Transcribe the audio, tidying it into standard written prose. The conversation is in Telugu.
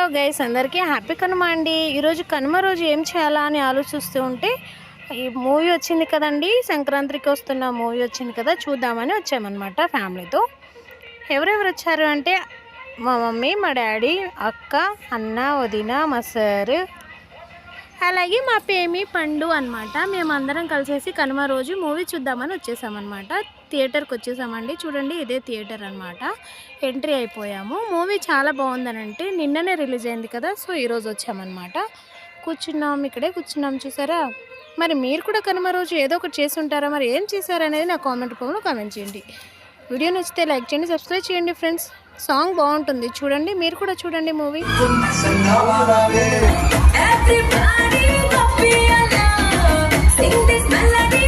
హలో గైస్, అందరికీ హ్యాపీ కనుమ అండి. ఈరోజు కనుమ రోజు ఏం చేయాలా అని ఆలోచిస్తూ ఉంటే ఈ మూవీ వచ్చింది కదండి, సంక్రాంతికి వస్తున్న మూవీ వచ్చింది కదా, చూద్దామని వచ్చామన్నమాట ఫ్యామిలీతో. ఎవరెవరు వచ్చారు అంటే మా మమ్మీ, మా డాడీ, అక్క, అన్న, వదిన, మా సార్, అలాగే మా పేమి పండు అనమాట. మేమందరం కలిసేసి కనుమ రోజు మూవీ చూద్దామని వచ్చేసామన్నమాట. థియేటర్కి వచ్చేసామండి. చూడండి, ఇదే థియేటర్ అనమాట. ఎంట్రీ అయిపోయాము. మూవీ చాలా బాగుందనంటే నిన్ననే రిలీజ్ అయింది కదా, సో ఈరోజు వచ్చామన్నమాట. కూర్చున్నాం, ఇక్కడే కూర్చున్నాం, చూసారా. మరి మీరు కూడా కనుమ రోజు ఏదో ఒకటి చేసి ఉంటారా? మరి ఏం చేశారనేది నా కామెంట్ రూపంలో కామెంట్ చేయండి. వీడియో నచ్చితే లైక్ చేయండి, సబ్స్క్రైబ్ చేయండి ఫ్రెండ్స్. సాంగ్ బాగుంటుంది, చూడండి, మీరు కూడా చూడండి movie. Everybody, sing this melody.